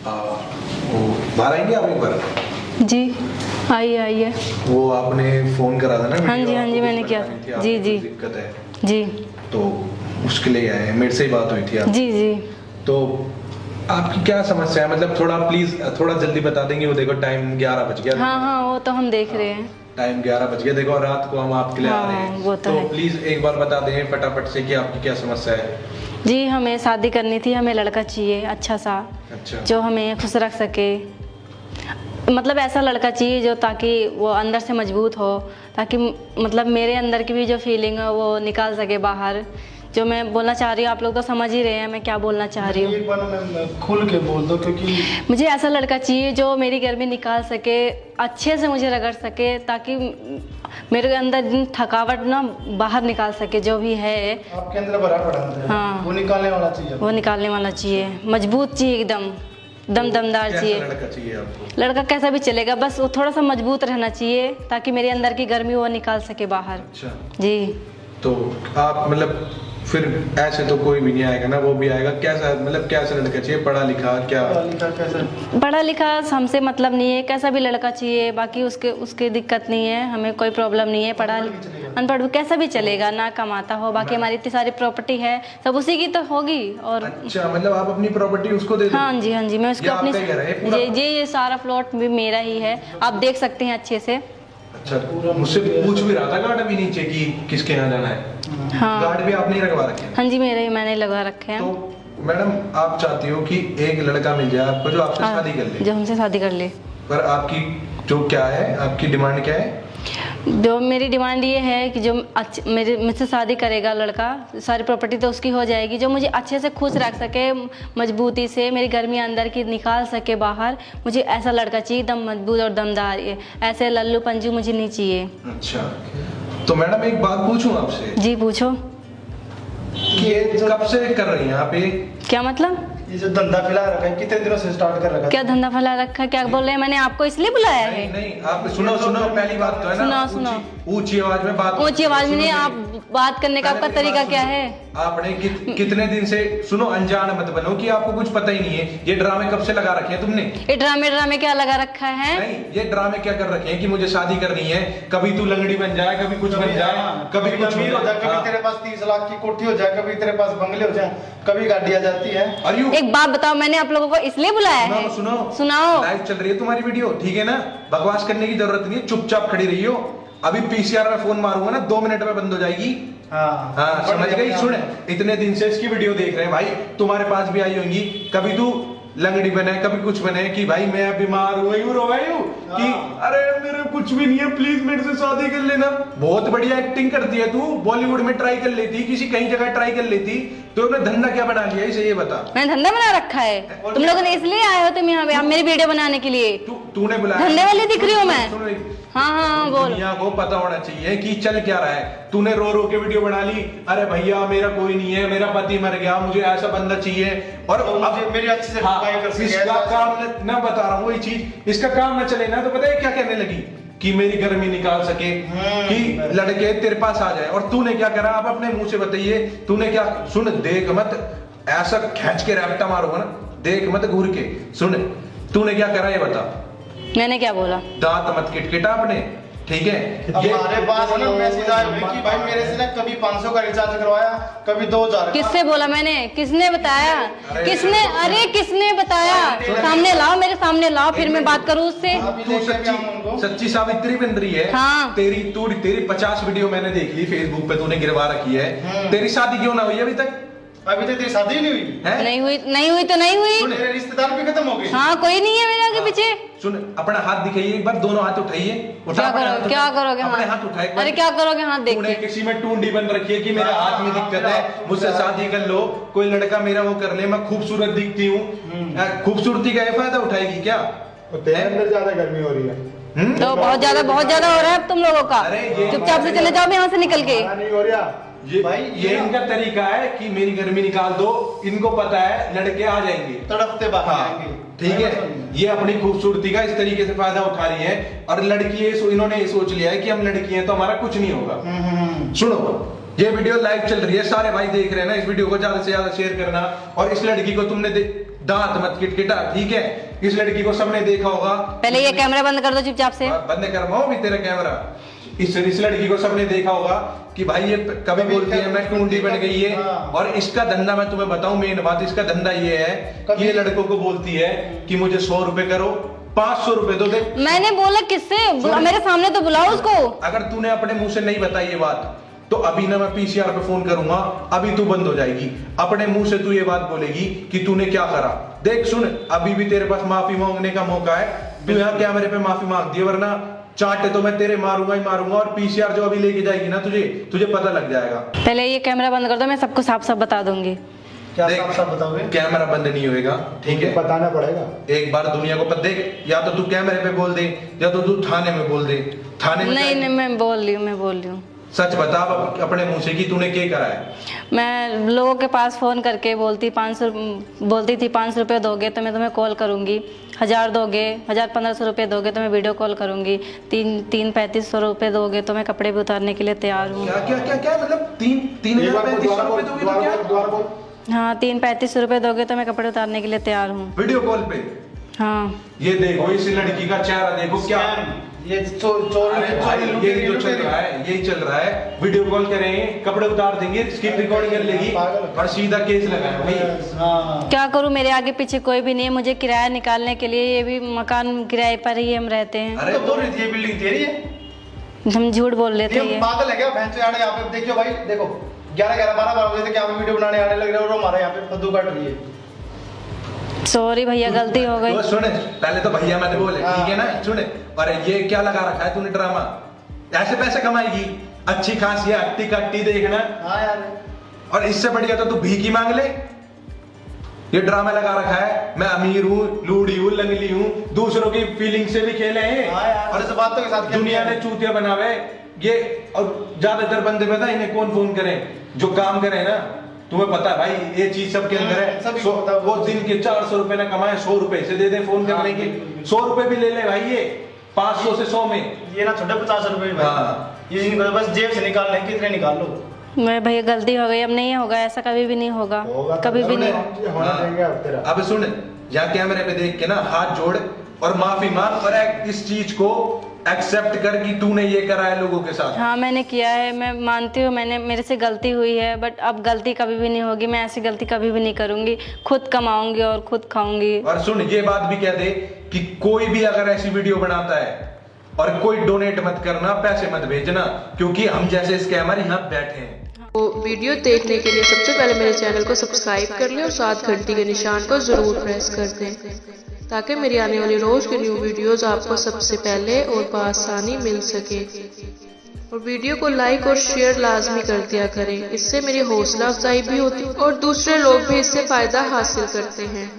वो बाहर आएंगे आप एक बार? जी आइए। वो आपने फोन करा था ना? हाँ जी मैंने किया। जी दिक्कत है जी, तो उसके लिए आए हैं। मेरे से ही बात हुई थी आप? जी। तो आपकी क्या समस्या है, मतलब थोड़ा प्लीज थोड़ा जल्दी बता देंगे? वो देखो टाइम 11 बज गया। हाँ वो तो हम देख रहे हैं। टाइम 11 बज गया, देखो रात को हम आपके लिए आ रहे हैं। वो तो है। प्लीज एक बार बता दें फटाफट से कि आपकी क्या समस्या है। जी हमें शादी करनी थी, हमें लड़का चाहिए अच्छा सा। अच्छा। जो हमें खुश रख सके, मतलब ऐसा लड़का चाहिए जो ताकि वो अंदर से मजबूत हो, ताकि मतलब मेरे अंदर की भी जो फीलिंग है वो निकाल सके बाहर। जो मैं बोलना चाह रही हूँ आप लोग तो समझ ही रहे हैं मैं क्या बोलना चाह रही हूँ। एक बार मैं खुल के बोल दो, क्योंकि मुझे ऐसा लड़का चाहिए जो मेरी गर्मी निकाल सके, अच्छे से मुझे रगड़ सके, ताकि मेरे अंदर थकावट ना बाहर निकाल सके जो भी है आपके अंदर भरा पड़ा है। हाँ वो निकालने वाला चाहिए। वो निकालने वाला चाहिए, मजबूत चाहिए, एकदम दमदार चाहिए। लड़का चाहिए आपको? लड़का कैसा भी चलेगा, बस वो थोड़ा सा मजबूत रहना चाहिए ताकि मेरे अंदर की गर्मी वो निकाल सके बाहर। अच्छा जी। तो आप मतलब फिर ऐसे तो कोई भी नहीं आएगा ना, वो भी आएगा? कैसा मतलब कैसा लड़का चाहिए, पढ़ा लिखा क्या? पढ़ा लिखा हमसे मतलब नहीं है, कैसा भी लड़का चाहिए, बाकी उसके दिक्कत नहीं है, हमें कोई प्रॉब्लम नहीं है। पढ़ा अनपढ़ कैसा भी चलेगा, ना कमाता हो, बाकी हमारी इतनी सारी प्रॉपर्टी है, सब उसी की तो होगी। और अच्छा मतलब आप अपनी प्रॉपर्टी उसको दे दो? हाँ जी मैं उसको अपनी ये सारा प्लॉट भी मेरा ही है, आप देख सकते हैं अच्छे से। अच्छा मुझसे पूछ भी रहा था गार्ड भी नीचे कि किसके यहाँ जाना है? हाँ गार्ड भी आपने रखवा रखे हैं? हाँ जी मैंने लगा रखे हैं। तो मैडम आप चाहती हो कि एक लड़का मिल जाए आपको जो आपसे शादी कर ले? जो हमसे शादी कर ले। पर आपकी जो क्या है, आपकी डिमांड क्या है? जो मेरी डिमांड ये है कि जो मुझसे शादी करेगा लड़का, सारी प्रॉपर्टी तो उसकी हो जाएगी, जो मुझे अच्छे से खुश रख सके, मजबूती से मेरी गर्मी अंदर की निकाल सके बाहर। मुझे ऐसा लड़का चाहिए, एकदम मजबूत और दमदार, ऐसे लल्लू पंजू मुझे नहीं चाहिए। अच्छा तो मैडम एक बात पूछूं आपसे? जी पूछो। कि ये कब से कर रही हैं आप ये? क्या मतलब? ये जो धंधा फैला रखा है कितने दिनों से स्टार्ट कर रखा है? क्या धंधा फैला रखा है? क्या बोल रहे हैं? मैंने आपको इसलिए बुलाया है? नहीं आप सुनो पहली बात तो है ना, सुनो ऊंची आवाज में बात। ऊंची आवाज में नहीं, आप बात करने का आपका तरीका क्या है? आपने कितने दिन से, सुनो अनजान मत बनो कि आपको कुछ पता ही नहीं है। ये ड्रामे कब से लगा रखे हैं तुमने? ये ड्रामे क्या लगा रखा है? नहीं ये ड्रामे क्या कर रखे हैं कि मुझे शादी करनी है, कभी तू लंगड़ी बन जाए, कभी कुछ बन जाए, कभी कुछ अमीर हो जाए, कभी तेरे पास 30 लाख की कोठी हो जाए, कभी तेरे पास बंगले हो जाए, कभी गाड़ी आ जाती है। एक बात बताओ, मैंने आप लोगों को इसलिए बुलाया है? सुनाओ। लाइव चल रही है तुम्हारी वीडियो, ठीक है ना? बकवास करने की जरूरत नहीं है, चुपचाप खड़ी रही हो। अभी पीसीआर में फोन मारूंगा ना 2 मिनट में बंद हो जाएगी। हाँ समझ गई? सुन इतने दिन से इसकी वीडियो देख रहे हैं भाई, तुम्हारे पास भी आई होंगी, कभी तू लंगड़ी बने, कभी कुछ बने कि भाई मैं बीमार हुई हूँ, रोवाई हूँ कि अरे मेरे कुछ भी नहीं है, प्लीज मेरे से शादी कर लेना। बहुत बढ़िया एक्टिंग करती है तू, बॉलीवुड में ट्राई कर लेती, किसी कहीं जगह ट्राई कर लेती, तो तुमने धंधा क्या बना लिया इसे ये बता। मैंने धंधा बना रखा है? तुम लोगों ने इसलिए आए हो तुम यहाँ पे मेरी वीडियो बनाने के लिए? तूने बुलाया? धंधे वाली दिख रही हूँ मैं? हाँ बोल। दुनिया को पता होना चाहिए कि चल क्या रहा है। तूने रो के वीडियो बना ली, अरे भैया मेरा कोई नहीं है, मेरा पति मर गया, मुझे ऐसा बंदा चाहिए, और अब मेरी अच्छे से इसका काम ना बता रहा हूँ वही चीज, इसका काम न चले ना तो पता है क्या कहने लगी कि मेरी गर्मी निकाल सके, कि लड़के तेरे पास आ जाए। और तूने क्या करा आप अपने मुंह से बताइए, तूने क्या? सुन देख मत, ऐसा खींच के रैप्टा मारूंगा ना, देख मत घूर के। सुन तूने क्या करा ये बता। मैंने क्या बोला? दांत मत किटकिटा अपने, ठीक है? हमारे पास ना मैसेज आए हुए कि भाई मेरे से ना कभी 500 का रिचार्ज करवाया, कभी 2000। किससे बोला मैंने? किसने बताया? किसने? अरे किसने बताया? सामने लाओ, मेरे सामने लाओ, फिर मैं बात करूँ उससे। तू सच्ची सावित्री बन रही है। हाँ। तेरी 50 वीडियो मैंने देख ली फेसबुक पे, तूने गिरवा रखी है। तेरी शादी क्यों ना हुई अभी तक? अभी तक तेरी शादी नहीं हुई है? नहीं हुई तो नहीं हुई। मेरे रिश्तेदार भी खत्म हो गए। हाँ कोई नहीं है मेरे आगे पीछे। सुन अपना हाथ दिखाइए एक बार, दोनों हाथ उठाइए। क्या करोगे? अपने हाथ उठाए। अरे क्या करोगे हाथ देख के? किसी में टूंडी बन रखी है कि मेरे हाथ में दिक्कत है, मुझसे शादी कर लो, कोई लड़का मेरा वो कर ले, मैं खूबसूरत दिखती हूँ। खूबसूरती का फायदा उठाएगी क्या? तेरे अंदर ज्यादा गर्मी हो रही है तो बहुत ज्यादा हो रहा है तुम लोगों का। चुपचाप से चले जाओ यहाँ से निकल के। नहीं हो रहा ये इनका तरीका है कि मेरी गर्मी निकाल दो, इनको पता है लड़के आ जाएंगे, तड़पते बाहर आएंगे, ठीक है? ये अपनी खूबसूरती का इस तरीके से फायदा उठा रही है, और लड़की इन्होंने ये सोच लिया है कि हम लड़की हैं तो हमारा कुछ नहीं होगा। सुनो ये वीडियो लाइव चल रही है, सारे भाई देख रहे हैं ना, इस वीडियो को ज्यादा से ज्यादा शेयर करना। और इस लड़की को तुमने दांत मत किटकिटा, ठीक है? इस लड़की को सबने देखा होगा। पहले ये कैमरा बंद कर दो चुपचाप से। बंद करवाओ भी तेरा कैमरा। इस लड़की को सबने देखा होगा कि भाई ये कभी बोलती है मैं टूंडी बन गई है, और इसका धंधा मैं तुम्हें बताऊं, मेन बात इसका धंधा ये है कि ये लड़कों को बोलती है कि मुझे 100 रुपए करो, 500 रुपए दो दे। मैंने बोला किससे? मेरे सामने तो बुलाओ उसको। अगर तूने अपने मुंह से नहीं बताई ये बात तो अभी ना मैं पीसीआर पे फोन करूंगा, अभी तू बंद हो जाएगी। अपने मुंह से तू ये बात बोलेगी कि तूने क्या करा। देख सुन, अभी भी तेरे पास माफी मांगने का मौका है। तू यहाँ कैमरे पे माफी मांग दी, वरना चाटे तो मैं तेरे मारूंगा ही मारूंगा, और पीसीआर जो अभी लेके जाएगी ना तुझे पता लग जाएगा। पहले ये कैमरा बंद कर दो, मैं सबको साफ साफ बता दूंगी। क्या साफ बताओगे? कैमरा बंद नहीं होएगा, ठीक है? बताना पड़ेगा एक बार दुनिया को देख, या तो तू कैमरे पे बोल दे या तो तू थाने में बोल दे। थाने में नहीं, मैं बोल रही हूँ। सच बता अपने मुंह से कि तूने क्या करा है। मैं लोगों के पास फोन करके बोलती थी 500 रुपये दोगे तो मैं तुम्हें कॉल करूंगी, 1000 दोगे, 1500 रुपये दोगे तो मैं वीडियो कॉल करूंगी, 3500 रुपये दोगे तो मैं कपड़े भी उतारने के लिए तैयार हूँ। क्या मतलब 3500 रुपये दोगे तो क्या? हाँ, 3500 रुपये दोगे तो मैं कपड़े उतारने के लिए तैयार हूँ। वीडियो कॉल पे? हाँ। ये देखो इस लड़की का चेहरा देखो, क्या ये यही चल रहा है। वीडियो कॉल करेंगे, कपड़े उतार देंगे, स्क्रीन रिकॉर्डिंग कर लेगी और सीधा केस लगाया भाई। क्या करूं, मेरे आगे पीछे कोई भी नहीं है, मुझे किराया निकालने के लिए, ये भी मकान किराए पर ही हम रहते हैं। अरे तो ये बिल्डिंग तेरी है? हम झूठ बोल रहे थे। पागल है क्या? भैंस यहाँ पे देखियो भाई, देखो 11-12 बजे तक यहाँ पे वीडियो बनाने आने लग रहे हो, और हमारे यहाँ पे कद्दू काट रही है। सॉरी भैया, गलती हो गई। तो सुन, पहले तो भैया मत बोले, ठीक है ना? सुन, और ये क्या लगा रखा है तूने ड्रामा? ऐसे पैसे कमाएगी, अच्छी खासी हट्टी कट्टी देखना। हाँ यार, और इससे बढ़िया तो तू भीख ही मांग ले। ये ड्रामा लगा रखा है, मैं अमीर हूँ, लूड़ी हूँ, लंगली हूँ, दूसरों की फीलिंग से भी खेले हैं। हाँ यार, और इस बातों के साथ दुनिया ने चूतिया बनावे ये। और ज्यादातर बंदे पता इन्हें कौन फोन करे? जो काम करे ना, तुम्हें पता है भाई ये चीज सबके अंदर है। वो दिन के 400 रुपए ना कमाए, 100 रुपए से दे दे फोन करने के। 100 रुपए भी ले ले भाई, ये 500 से 100 में ये ना छोटे 50 रुपए भाई। ये बस जेब से निकालने कितने निकाल लो। मैं भैया गलती हो गई, अब नहीं होगा ऐसा, कभी भी नहीं होगा, कभी भी नहीं। अब सुन, यहाँ कैमरे पे देख के ना हाथ जोड़ और माफी मांग, और इस चीज को एक्सेप्ट कर कि तूने ये करा है लोगों के साथ। हाँ, मैंने किया है, मैं मानती हूँ, मेरे से गलती हुई है, बट अब गलती कभी भी नहीं होगी। मैं ऐसी गलती कभी भी नहीं करूंगी, खुद कमाऊंगी और खुद खाऊंगी। और सुन, ये बात भी कह दे कि कोई भी अगर ऐसी वीडियो बनाता है और कोई डोनेट मत करना, पैसे मत भेजना, क्योंकि हम जैसे स्कैमर यहाँ बैठे हैं। तो वीडियो देखने के लिए सबसे पहले मेरे चैनल को सब्सक्राइब कर लें और साथ घंटी के निशान को जरूर प्रेस कर दें, ताकि मेरी आने वाली रोज की न्यू वीडियोस आपको सबसे पहले और बआसानी मिल सके। और वीडियो को लाइक और शेयर लाजमी कर दिया करें, इससे मेरी हौसला अफजाई भी होती है और दूसरे लोग भी इससे फायदा हासिल करते हैं।